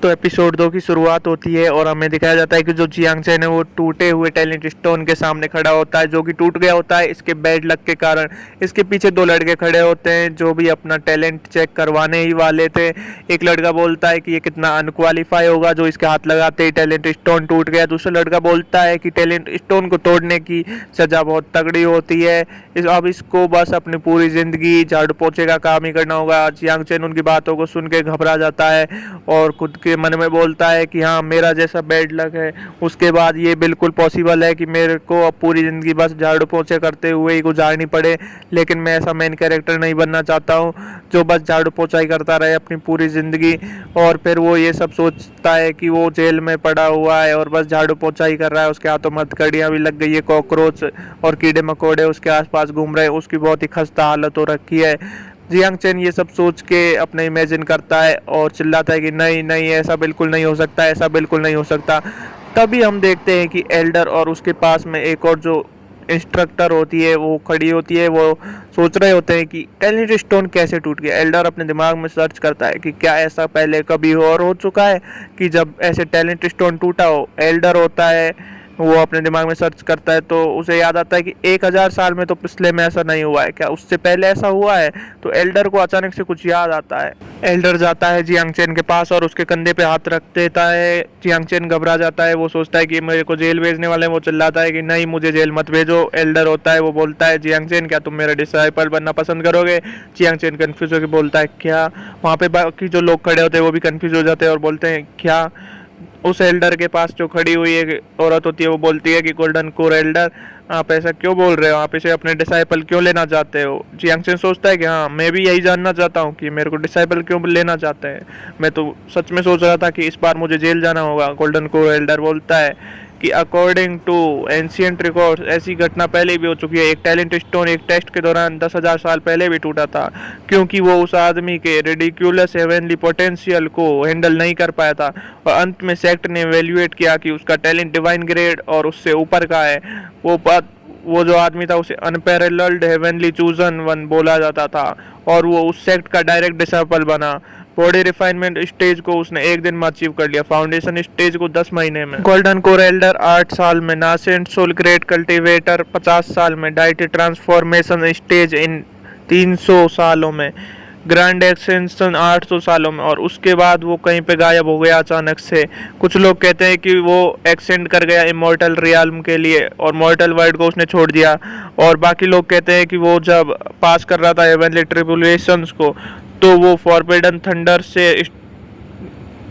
तो एपिसोड 2 की शुरुआत होती है और हमें दिखाया जाता है कि जो जियांग चैन है वो टूटे हुए टैलेंट स्टोन के सामने खड़ा होता है, जो कि टूट गया होता है इसके बैड लक के कारण। इसके पीछे दो लड़के खड़े होते हैं जो भी अपना टैलेंट चेक करवाने ही वाले थे। एक लड़का बोलता है कि ये कितना अनक्वालिफाई होगा जो इसके हाथ लगाते ही टैलेंट स्टोन टूट गया। दूसरा लड़का बोलता है कि टैलेंट स्टोन को तोड़ने की सजा बहुत तगड़ी होती है, अब इसको बस अपनी पूरी जिंदगी झाड़ू पोछे का काम ही करना होगा। जियांग चैन उनकी बातों को सुन के घबरा जाता है और खुद के मन में बोलता है कि हाँ, मेरा जैसा बैड लक है, उसके बाद ये बिल्कुल पॉसिबल है कि मेरे को अब पूरी ज़िंदगी बस झाड़ू पोछे करते हुए ही गुजारनी पड़े। लेकिन मैं ऐसा मेन कैरेक्टर नहीं बनना चाहता हूँ जो बस झाड़ू पोछा ही करता रहे अपनी पूरी ज़िंदगी। और फिर वो ये सब सोचता है कि वो जेल में पड़ा हुआ है और बस झाड़ू पोछा ही कर रहा है। उसके हाथों में हथकड़ियाँ भी लग गई है, कॉकरोच और कीड़े मकोड़े उसके आसपास घूम रहे हैं, उसकी बहुत ही खस्ता हालत हो रखी है। जियांग चैन ये सब सोच के अपने इमेजिन करता है और चिल्लाता है कि नहीं नहीं, ऐसा बिल्कुल नहीं हो सकता, ऐसा बिल्कुल नहीं हो सकता। तभी हम देखते हैं कि एल्डर और उसके पास में एक और जो इंस्ट्रक्टर होती है वो खड़ी होती है। वो सोच रहे होते हैं कि टैलेंट स्टोन कैसे टूट गया। एल्डर अपने दिमाग में सर्च करता है कि क्या ऐसा पहले कभी और हो चुका है कि जब ऐसे टैलेंट स्टोन टूटा हो। एल्डर होता है, वो अपने दिमाग में सर्च करता है तो उसे याद आता है कि 1000 साल में तो पिछले में ऐसा नहीं हुआ है, क्या उससे पहले ऐसा हुआ है। तो एल्डर को अचानक से कुछ याद आता है। एल्डर जाता है जियांग चैन के पास और उसके कंधे पे हाथ रख देता है। जियांग चैन घबरा जाता है, वो सोचता है कि मेरे को जेल भेजने वाले हैं। वो चिल्लाता है कि नहीं, मुझे जेल मत भेजो। एल्डर होता है, वो बोलता है जियांग चैन, क्या तुम मेरा डिसाइपल बनना पसंद करोगे। जियांग चैन कंफ्यूज होकर बोलता है क्या। वहाँ पे बाकी जो लोग खड़े होते हैं वो भी कंफ्यूज हो जाते हैं और बोलते हैं क्या। उस एल्डर के पास जो खड़ी हुई एक औरत होती है वो बोलती है कि गोल्डन कोर एल्डर, आप ऐसा क्यों बोल रहे हो, आप इसे अपने डिसाइपल क्यों लेना चाहते हो। जियांग चैन सोचता है कि हाँ, मैं भी यही जानना चाहता हूँ कि मेरे को डिसाइपल क्यों लेना चाहते हैं। मैं तो सच में सोच रहा था कि इस बार मुझे जेल जाना होगा। गोल्डन कोर एल्डर बोलता है कि अकॉर्डिंग टू एंशियंट रिकॉर्ड्स ऐसी घटना पहले भी हो चुकी है। एक टैलेंट स्टोन एक टेस्ट के दौरान 10,000 साल पहले भी टूटा था, क्योंकि वो उस आदमी के रेडिक्यूलस हेवनली पोटेंशियल को हैंडल नहीं कर पाया था। और अंत में सेक्ट ने एवेल्युएट किया कि उसका टैलेंट डिवाइन ग्रेड और उससे ऊपर का है। वो जो आदमी था उसे अनपैरेलल्ड हेवनली चूजन वन बोला जाता था और वो उस सेक्ट का डायरेक्ट डिसाइपल बना। बॉडी रिफाइनमेंट स्टेज को उसने एक दिन में अचीव कर लिया, फाउंडेशन स्टेज को 10 महीने में। गोल्डन कोर एल्डर 8 साल में, नासेंट सोल ग्रेट कल्टीवेटर 50 साल में, डाइटी ट्रांसफॉर्मेशन स्टेज इन 300 सालों में, ग्रैंड एक्सटेंशन 800 सालों में। और उसके बाद वो कहीं पे गायब हो गया अचानक से। कुछ लोग कहते हैं कि वो एक्सटेंड कर गया इमॉर्टल रियल्म के लिए और मॉर्टल वर्ल्ड को उसने छोड़ दिया। और बाकी लोग कहते हैं कि वो जब पास कर रहा था हेवनली ट्रिब्युलेशंस को तो वो फॉरबिडन थंडर से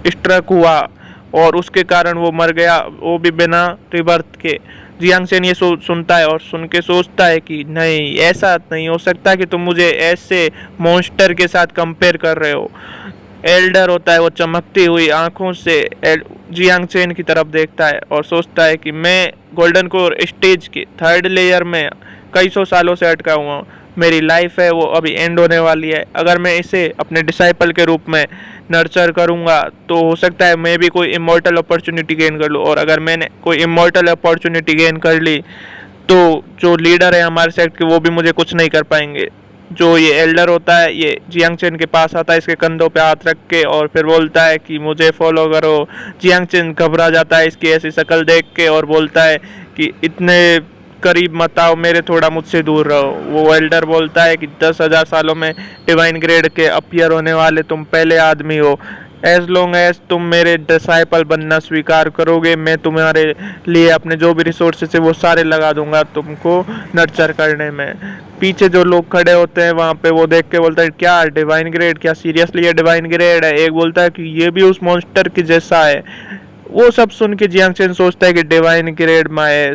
स्ट्रक हुआ और उसके कारण वो मर गया, वो भी बिना रिबर्थ के। जियांग चैन ये सुनता है और सुन के सोचता है कि नहीं, ऐसा नहीं हो सकता कि तुम मुझे ऐसे मॉन्स्टर के साथ कंपेयर कर रहे हो। एल्डर होता है, वो चमकती हुई आंखों से जियांग चैन की तरफ देखता है और सोचता है कि मैं गोल्डन कोर स्टेज के 3rd लेयर में कई सौ सालों से अटका हुआ हूँ। मेरी लाइफ है वो अभी एंड होने वाली है। अगर मैं इसे अपने डिसाइपल के रूप में नर्चर करूँगा तो हो सकता है मैं भी कोई इमॉर्टल अपॉर्चुनिटी गेन कर लूँ। और अगर मैंने कोई इमॉर्टल अपॉर्चुनिटी गेन कर ली तो जो लीडर है हमारे सेक्ट के वो भी मुझे कुछ नहीं कर पाएंगे। जो ये एल्डर होता है ये जियांग चैन के पास आता है इसके कंधों पे हाथ रख के और फिर बोलता है कि मुझे फॉलो करो। जियांग चैन घबरा जाता है इसकी ऐसी शक्ल देख के और बोलता है कि इतने करीब मत आओ, मेरे थोड़ा मुझसे दूर रहो। वो एल्डर बोलता है कि 10,000 सालों में डिवाइन ग्रेड के अपीयर होने वाले तुम पहले आदमी हो। एज लॉन्ग एज तुम मेरे डिसाइपल बनना स्वीकार करोगे, मैं तुम्हारे लिए अपने जो भी रिसोर्सेस है वो सारे लगा दूंगा तुमको नर्चर करने में। पीछे जो लोग खड़े होते हैं वहाँ पे वो देख के बोलता है क्या डिवाइन ग्रेड, क्या सीरियसली ये डिवाइन ग्रेड है। एक बोलता है कि ये भी उस मॉन्स्टर की जैसा है। वो सब सुन के जियांग चैन सोचता है कि डिवाइन ग्रेड माए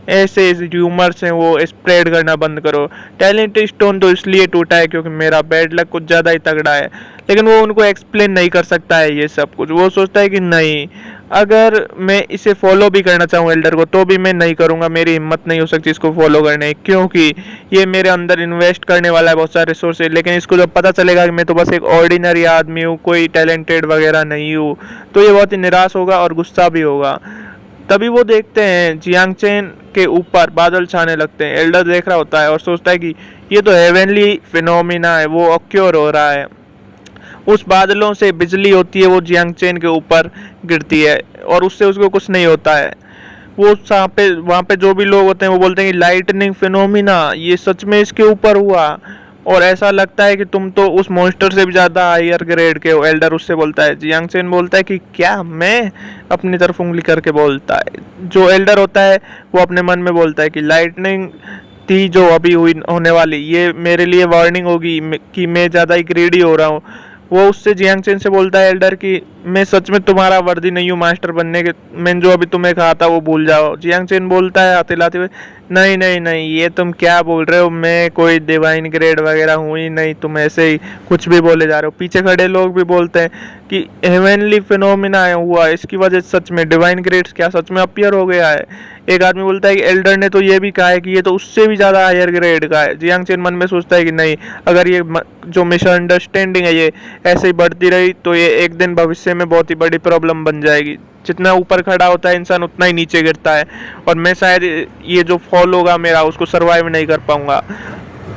ऐसे र्यूमर्स हैं वो स्प्रेड करना बंद करो। टैलेंट स्टोन तो इसलिए टूटा है क्योंकि मेरा बैड लक कुछ ज़्यादा ही तगड़ा है। लेकिन वो उनको एक्सप्लेन नहीं कर सकता है ये सब कुछ। वो सोचता है कि नहीं, अगर मैं इसे फॉलो भी करना चाहूँ एल्डर को तो भी मैं नहीं करूँगा। मेरी हिम्मत नहीं हो सकती इसको फॉलो करने, क्योंकि ये मेरे अंदर इन्वेस्ट करने वाला है बहुत सारे रिसोर्सेज। लेकिन इसको जब पता चलेगा कि मैं तो बस एक ऑर्डिनरी आदमी हूँ, कोई टैलेंटेड वगैरह नहीं हूँ, तो ये बहुत ही निराश होगा और गुस्सा भी होगा। तभी वो देखते हैं जियांग चैन के ऊपर बादल छाने लगते हैं। एल्डर देख रहा होता है और सोचता है कि ये तो हेवनली फिनोमिना है, वो ऑक्योर हो रहा है। उस बादलों से बिजली होती है वो जियांग चेन के ऊपर गिरती है और उससे उसको कुछ नहीं होता है। वो वहाँ पे जो भी लोग होते हैं वो बोलते हैं कि लाइटनिंग फिनोमिना ये सच में इसके ऊपर हुआ, और ऐसा लगता है कि तुम तो उस मॉन्स्टर से भी ज़्यादा हायर ग्रेड के हो। एल्डर उससे बोलता है, जियांग चेन बोलता है कि क्या, मैं अपनी तरफ उंगली करके बोलता है। जो एल्डर होता है वो अपने मन में बोलता है कि लाइटनिंग थी जो अभी हुई होने वाली, ये मेरे लिए वार्निंग होगी कि मैं ज़्यादा ही ग्रेडी हो रहा हूँ। वो उससे जियांग चेन से बोलता है एल्डर कि मैं सच में तुम्हारा वर्दी नहीं हूँ मास्टर बनने के, मैंने जो अभी तुम्हें कहा था वो भूल जाओ। जियांग चेन बोलता है आते लाते हुए, नहीं नहीं नहीं, ये तुम क्या बोल रहे हो, मैं कोई डिवाइन ग्रेड वगैरह हूँ ही नहीं, तुम ऐसे ही कुछ भी बोले जा रहे हो। पीछे खड़े लोग भी बोलते हैं कि हेवनली फिनोमिना हुआ, इसकी वजह से सच में डिवाइन ग्रेड्स क्या सच में अपीयर हो गया है। एक आदमी बोलता है कि एल्डर ने तो ये भी कहा है कि ये तो उससे भी ज़्यादा हायर ग्रेड का है। जियांग चेन मन में सोचता है कि नहीं, अगर ये जो मिसअंडरस्टैंडिंग है ये ऐसे ही बढ़ती रही तो ये एक दिन भविष्य में बहुत ही बड़ी प्रॉब्लम बन जाएगी। जितना ऊपर खड़ा होता है इंसान उतना ही नीचे गिरता है, और मैं शायद ये जो फॉल होगा मेरा उसको सर्वाइव नहीं कर पाऊंगा।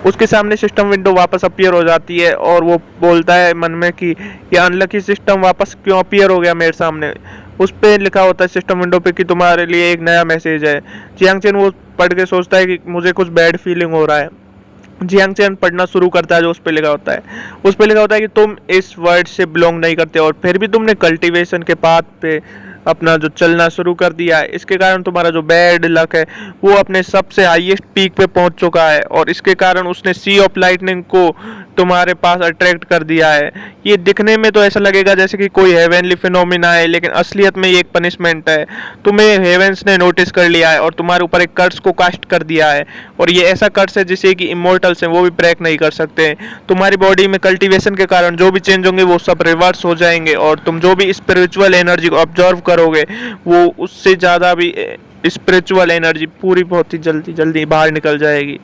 उसके सामने सिस्टम विंडो वापस अपीयर हो जाती है और वो बोलता है मन में कि ये अनलकी सिस्टम वापस क्यों अपीयर हो गया मेरे सामने। उस पर लिखा होता है सिस्टम विंडो पे कि तुम्हारे लिए एक नया मैसेज है। जियांग चेन वो पढ़ के सोचता है कि मुझे कुछ बैड फीलिंग हो रहा है। जियांग चेन पढ़ना शुरू करता है जो उस पर लिखा होता है। उस पर लिखा होता है कि तुम इस वर्ड से बिलोंग नहीं करते और फिर भी तुमने कल्टीवेशन के पाथ पे अपना जो चलना शुरू कर दिया है। इसके कारण तुम्हारा जो बैड लक है वो अपने सबसे हाईएस्ट पीक पे पहुंच चुका है, और इसके कारण उसने सी ऑफ लाइटनिंग को तुम्हारे पास अट्रैक्ट कर दिया है। ये दिखने में तो ऐसा लगेगा जैसे कि कोई हेवनली फिनोमिना है, लेकिन असलियत में ये एक पनिशमेंट है। तुम्हें हेवेंस ने नोटिस कर लिया है और तुम्हारे ऊपर एक कर्स को कास्ट कर दिया है, और ये ऐसा कर्स है जिसे कि इमोर्टल्स हैं वो भी ब्रेक नहीं कर सकते। तुम्हारी बॉडी में कल्टीवेशन के कारण जो भी चेंज होंगे वो सब रिवर्स हो जाएंगे, और तुम जो भी स्पिरिचुअल एनर्जी को ऑब्जर्व करोगे वो उससे ज़्यादा भी स्पिरिचुअल एनर्जी पूरी बहुत ही जल्दी जल्दी बाहर निकल जाएगी।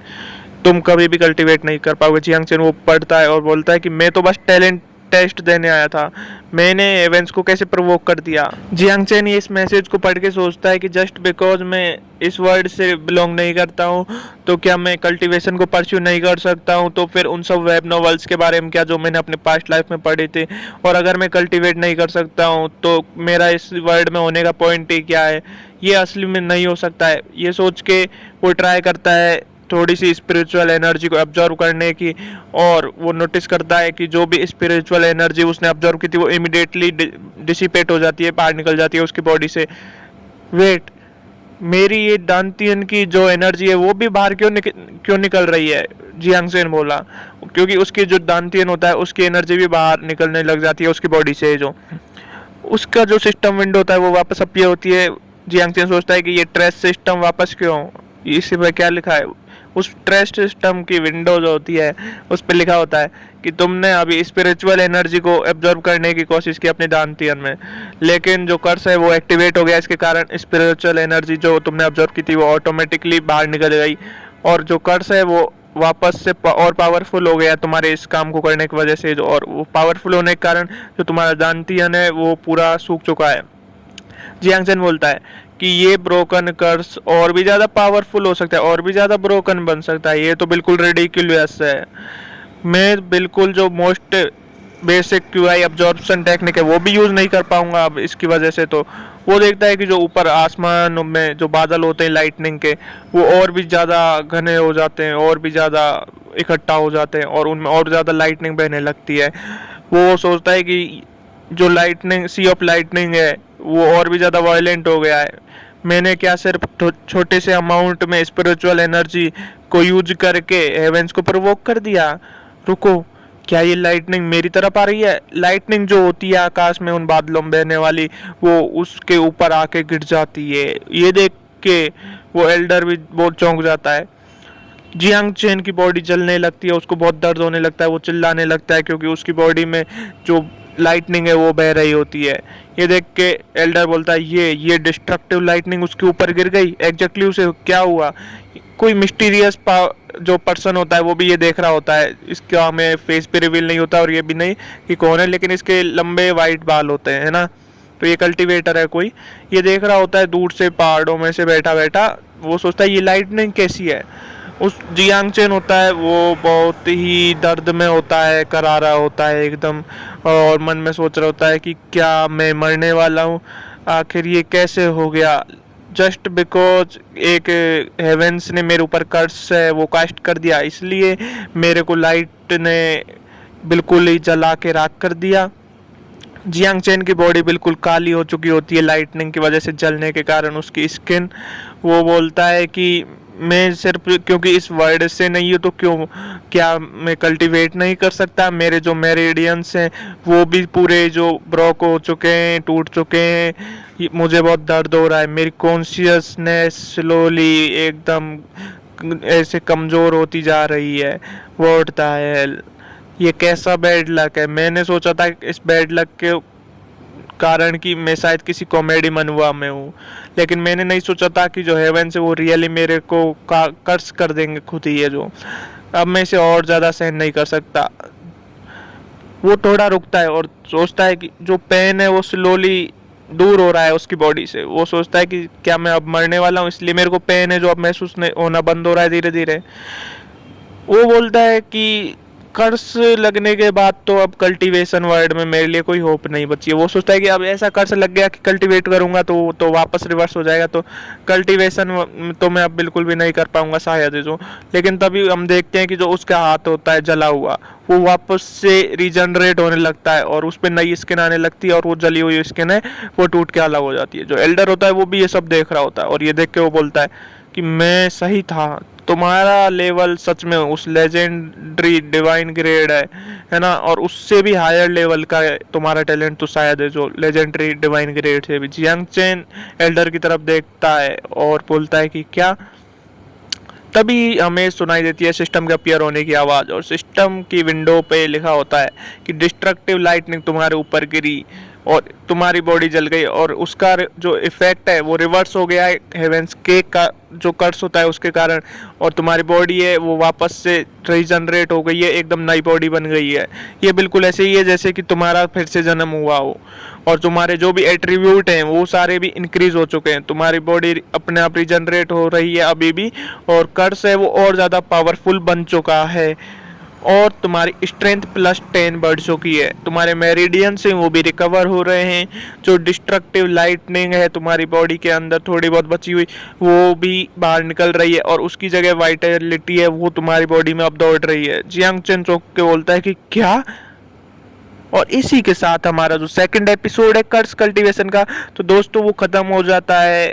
तुम कभी भी कल्टीवेट नहीं कर पाओगे। जियांग चेन वो पढ़ता है और बोलता है कि मैं तो बस टैलेंट टेस्ट देने आया था, मैंने एवेंस को कैसे प्रोवोक कर दिया। जियांग चेन इस मैसेज को पढ़ के सोचता है कि जस्ट बिकॉज मैं इस वर्ड से बिलोंग नहीं करता हूँ तो क्या मैं कल्टीवेशन को परस्यू नहीं कर सकता हूँ, तो फिर उन सब वेब नॉवेल्स के बारे में क्या जो मैंने अपने पास्ट लाइफ में पढ़े थे, और अगर मैं कल्टीवेट नहीं कर सकता हूँ तो मेरा इस वर्ड में होने का पॉइंट ही क्या है, ये असली में नहीं हो सकता है। ये सोच के वो ट्राई करता है थोड़ी सी स्पिरिचुअल एनर्जी को ऑब्जर्व करने की, और वो नोटिस करता है कि जो भी स्पिरिचुअल एनर्जी उसने ऑब्जर्व की थी वो इमिडिएटली डिसिपेट हो जाती है, बाहर निकल जाती है उसकी बॉडी से। वेट, मेरी ये डांतियन की जो एनर्जी है वो भी बाहर क्यों निकल रही है? जियांग चेन बोला, क्योंकि उसकी जो डांतियन होता है उसकी एनर्जी भी बाहर निकलने लग जाती है उसकी बॉडी से। जो उसका जो सिस्टम विंडो होता है वो वापस अपीयर होती है। जियांग चेन सोचता है कि ये ट्रेस सिस्टम वापस क्यों, इसी पर क्या लिखा है। उस ट्रस्ट सिस्टम की विंडो जो होती है उस पर लिखा होता है कि तुमने अभी स्पिरिचुअल एनर्जी को एब्जॉर्ब करने की कोशिश की अपनी दानतियन में, लेकिन जो कर्स है वो एक्टिवेट हो गया। इसके कारण स्पिरिचुअल एनर्जी जो तुमने ऑब्जर्व की थी वो ऑटोमेटिकली बाहर निकल गई, और जो कर्स है वो वापस से और पावरफुल हो गया तुम्हारे इस काम को करने की वजह से। जो और वो पावरफुल होने के कारण जो तुम्हारा दानतियन है वो पूरा सूख चुका है। जियांग चेन बोलता है कि ये ब्रोकन कर्स और भी ज़्यादा पावरफुल हो सकता है, और भी ज़्यादा ब्रोकन बन सकता है, ये तो बिल्कुल रिडिकुलस है। मैं बिल्कुल जो most basic QI absorption technique है वो भी यूज़ नहीं कर पाऊंगा अब इसकी वजह से। तो वो देखता है कि जो ऊपर आसमान में जो बादल होते हैं लाइटनिंग के वो और भी ज़्यादा घने हो जाते हैं, और भी ज़्यादा इकट्ठा हो जाते हैं, और उनमें और ज़्यादा लाइटनिंग बहने लगती है। वो सोचता है कि जो लाइटनिंग सी ऑफ लाइटनिंग है वो और भी ज़्यादा वायलेंट हो गया है। मैंने क्या सिर्फ छोटे से अमाउंट में स्पिरिचुअल एनर्जी को यूज करके हेवेंस को प्रोवोक कर दिया। रुको, क्या ये लाइटनिंग मेरी तरफ आ रही है? लाइटनिंग जो होती है आकाश में उन बादलों में बहने वाली वो उसके ऊपर आके गिर जाती है। ये देख के वो एल्डर भी बहुत चौंक जाता है। जियांग चेन की बॉडी जलने लगती है, उसको बहुत दर्द होने लगता है, वो चिल्लाने लगता है क्योंकि उसकी बॉडी में जो लाइटनिंग है वो बह रही होती है। ये देख के एल्डर बोलता है ये डिस्ट्रक्टिव लाइटनिंग उसके ऊपर गिर गई, एग्जैक्टली उसे क्या हुआ? कोई मिस्टीरियस जो पर्सन होता है वो भी ये देख रहा होता है। इसका हमें फेस पे रिवील नहीं होता और ये भी नहीं कि कौन है, लेकिन इसके लंबे वाइट बाल होते हैं, है ना। तो ये कल्टीवेटर है कोई, ये देख रहा होता है दूर से पहाड़ों में से बैठा बैठा। वो सोचता है ये लाइटनिंग कैसी है। उस जियांग चेन होता है वो बहुत ही दर्द में होता है, करारा होता है एकदम, और मन में सोच रहा होता है कि क्या मैं मरने वाला हूँ, आखिर ये कैसे हो गया। जस्ट बिकॉज एक हेवेंस ने मेरे ऊपर कर्स है वो कास्ट कर दिया, इसलिए मेरे को लाइट ने बिल्कुल ही जला के राख कर दिया। जियांग चेन की बॉडी बिल्कुल काली हो चुकी होती है लाइटनिंग की वजह से जलने के कारण उसकी स्किन। वो बोलता है कि मैं सिर्फ क्योंकि इस वर्ड से नहीं हूँ तो क्या मैं कल्टीवेट नहीं कर सकता, मेरे जो मेरिडियंस हैं वो भी पूरे जो ब्रोक हो चुके हैं, टूट चुके हैं, मुझे बहुत दर्द हो रहा है, मेरी कॉन्शियसनेस स्लोली एकदम ऐसे कमज़ोर होती जा रही है। व्हाट द हेल, ये कैसा बैड लक है। मैंने सोचा था इस बैड लक के कारण कि मैं शायद किसी कॉमेडी मनवा में हूँ, लेकिन मैंने नहीं सोचा था कि जो हेवन से वो रियली मेरे को कर्स कर देंगे खुद ही। है जो अब मैं इसे और ज़्यादा सहन नहीं कर सकता। वो थोड़ा रुकता है और सोचता है कि जो पेन है वो स्लोली दूर हो रहा है उसकी बॉडी से। वो सोचता है कि क्या मैं अब मरने वाला हूँ, इसलिए मेरे को पेन है जो अब महसूस होना बंद हो रहा है धीरे धीरे। वो बोलता है कि कर्स लगने के बाद तो अब कल्टीवेशन वर्ड में मेरे लिए कोई होप नहीं बची है। वो सोचता है कि अब ऐसा कर्स लग गया कि कल्टीवेट करूंगा तो वापस रिवर्स हो जाएगा, तो कल्टीवेशन तो मैं अब बिल्कुल भी नहीं कर पाऊंगा शायद जो। लेकिन तभी हम देखते हैं कि जो उसका हाथ होता है जला हुआ वो वापस से रीजनरेट होने लगता है और उस पर नई स्किन आने लगती है और वो जली हुई स्किन है वो टूट के अलग हो जाती है। जो एल्डर होता है वो भी ये सब देख रहा होता है और ये देख के वो बोलता है कि मैं सही था, तुम्हारा लेवल सच में उस लेजेंडरी डिवाइन ग्रेड है ना, और उससे भी हायर लेवल का तुम्हारा टैलेंट तो शायद है जो लेजेंडरी डिवाइन ग्रेड से भी। जियांग चेन एल्डर की तरफ देखता है और बोलता है कि क्या। तभी हमें सुनाई देती है सिस्टम के अपीयर होने की आवाज़ और सिस्टम की विंडो पे लिखा होता है कि डिस्ट्रक्टिव लाइटनिंग तुम्हारे ऊपर गिरी और तुम्हारी बॉडी जल गई और उसका जो इफेक्ट है वो रिवर्स हो गया है हेवेंस के का जो कर्स होता है उसके कारण, और तुम्हारी बॉडी है वो वापस से रीजनरेट हो गई है, एकदम नई बॉडी बन गई है। ये बिल्कुल ऐसे ही है जैसे कि तुम्हारा फिर से जन्म हुआ हो और तुम्हारे जो भी एट्रीब्यूट हैं वो सारे भी इंक्रीज हो चुके हैं, तुम्हारी बॉडी अपने आप रीजनरेट हो रही है अभी भी, और कर्स है वो और ज़्यादा पावरफुल बन चुका है और तुम्हारी स्ट्रेंथ +10 बढ़ चुकी है। तुम्हारे मेरिडियन से वो भी रिकवर हो रहे हैं, जो डिस्ट्रक्टिव लाइटनिंग है तुम्हारी बॉडी के अंदर थोड़ी बहुत बची हुई वो भी बाहर निकल रही है और उसकी जगह वाइटलिटी है वो तुम्हारी बॉडी में अब दौड़ रही है। जियांग चेन चौक के बोलता है कि क्या। और इसी के साथ हमारा जो सेकंड एपिसोड है कर्स कल्टीवेशन का, तो दोस्तों वो खत्म हो जाता है।